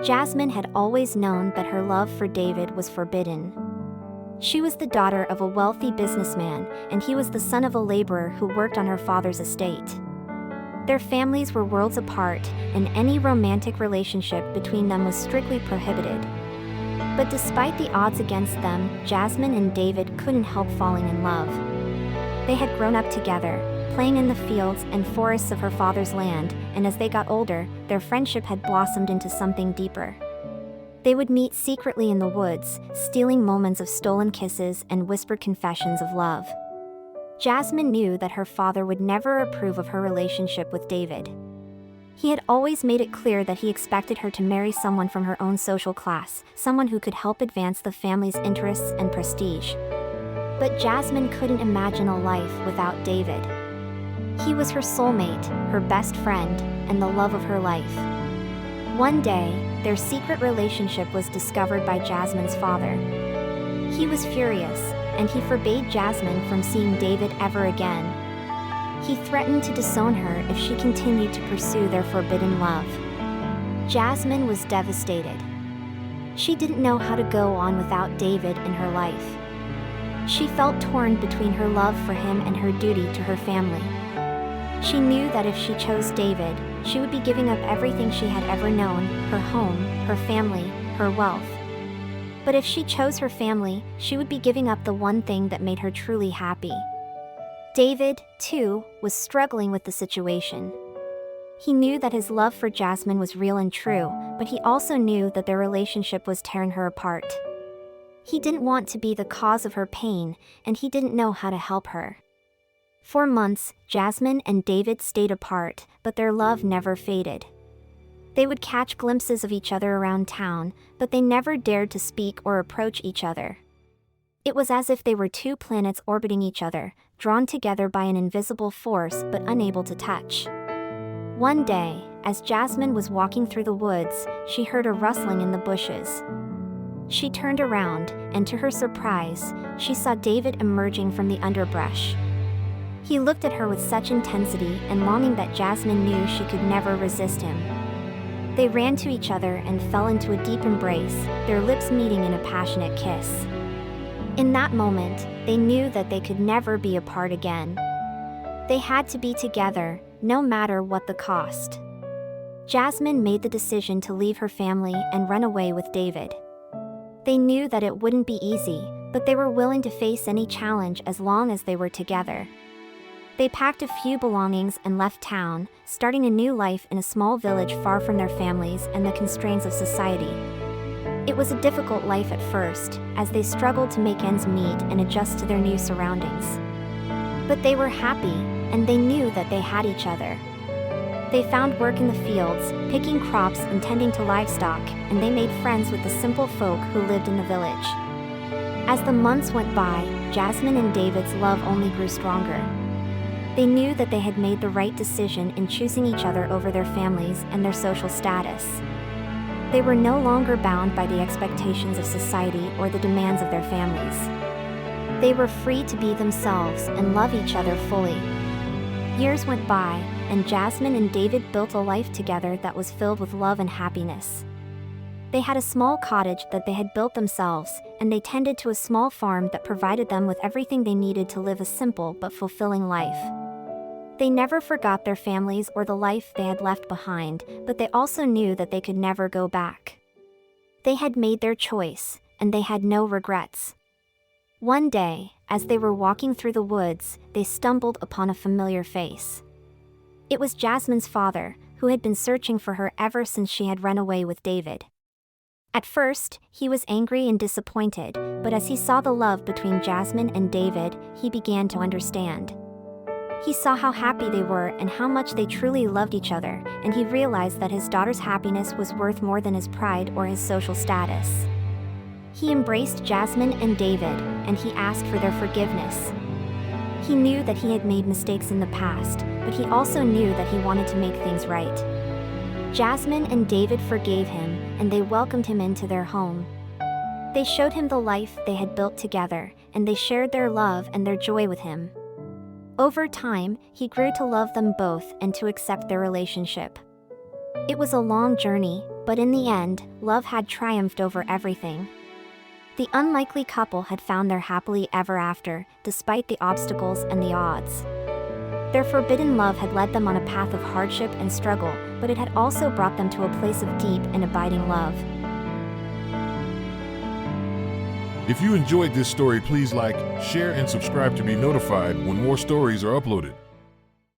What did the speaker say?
Jasmine had always known that her love for David was forbidden. She was the daughter of a wealthy businessman, and he was the son of a laborer who worked on her father's estate. Their families were worlds apart, and any romantic relationship between them was strictly prohibited. But despite the odds against them, Jasmine and David couldn't help falling in love. They had grown up together, playing in the fields and forests of her father's land, and as they got older, their friendship had blossomed into something deeper. They would meet secretly in the woods, stealing moments of stolen kisses and whispered confessions of love. Jasmine knew that her father would never approve of her relationship with David. He had always made it clear that he expected her to marry someone from her own social class, someone who could help advance the family's interests and prestige. But Jasmine couldn't imagine a life without David. He was her soulmate, her best friend, and the love of her life. One day, their secret relationship was discovered by Jasmine's father. He was furious, and he forbade Jasmine from seeing David ever again. He threatened to disown her if she continued to pursue their forbidden love. Jasmine was devastated. She didn't know how to go on without David in her life. She felt torn between her love for him and her duty to her family. She knew that if she chose David, she would be giving up everything she had ever known, her home, her family, her wealth. But if she chose her family, she would be giving up the one thing that made her truly happy. David, too, was struggling with the situation. He knew that his love for Jasmine was real and true, but he also knew that their relationship was tearing her apart. He didn't want to be the cause of her pain, and he didn't know how to help her. For months, Jasmine and David stayed apart, but their love never faded. They would catch glimpses of each other around town, but they never dared to speak or approach each other. It was as if they were two planets orbiting each other, drawn together by an invisible force but unable to touch. One day, as Jasmine was walking through the woods, she heard a rustling in the bushes. She turned around, and to her surprise, she saw David emerging from the underbrush. He looked at her with such intensity and longing that Jasmine knew she could never resist him. They ran to each other and fell into a deep embrace, their lips meeting in a passionate kiss. In that moment, they knew that they could never be apart again. They had to be together, no matter what the cost. Jasmine made the decision to leave her family and run away with David. They knew that it wouldn't be easy, but they were willing to face any challenge as long as they were together. They packed a few belongings and left town, starting a new life in a small village far from their families and the constraints of society. It was a difficult life at first, as they struggled to make ends meet and adjust to their new surroundings. But they were happy, and they knew that they had each other. They found work in the fields, picking crops and tending to livestock, and they made friends with the simple folk who lived in the village. As the months went by, Jasmine and David's love only grew stronger. They knew that they had made the right decision in choosing each other over their families and their social status. They were no longer bound by the expectations of society or the demands of their families. They were free to be themselves and love each other fully. Years went by, and Jasmine and David built a life together that was filled with love and happiness. They had a small cottage that they had built themselves, and they tended to a small farm that provided them with everything they needed to live a simple but fulfilling life. They never forgot their families or the life they had left behind, but they also knew that they could never go back. They had made their choice, and they had no regrets. One day, as they were walking through the woods, they stumbled upon a familiar face. It was Jasmine's father, who had been searching for her ever since she had run away with David. At first, he was angry and disappointed, but as he saw the love between Jasmine and David, he began to understand. He saw how happy they were and how much they truly loved each other, and he realized that his daughter's happiness was worth more than his pride or his social status. He embraced Jasmine and David, and he asked for their forgiveness. He knew that he had made mistakes in the past, but he also knew that he wanted to make things right. Jasmine and David forgave him, and they welcomed him into their home. They showed him the life they had built together, and they shared their love and their joy with him. Over time, he grew to love them both and to accept their relationship. It was a long journey, But in the end, love had triumphed over everything. The unlikely couple had found their happily ever after, despite the obstacles and the odds. Their forbidden love had led them on a path of hardship and struggle, but it had also brought them to a place of deep and abiding love. If you enjoyed this story, please like, share, and subscribe to be notified when more stories are uploaded.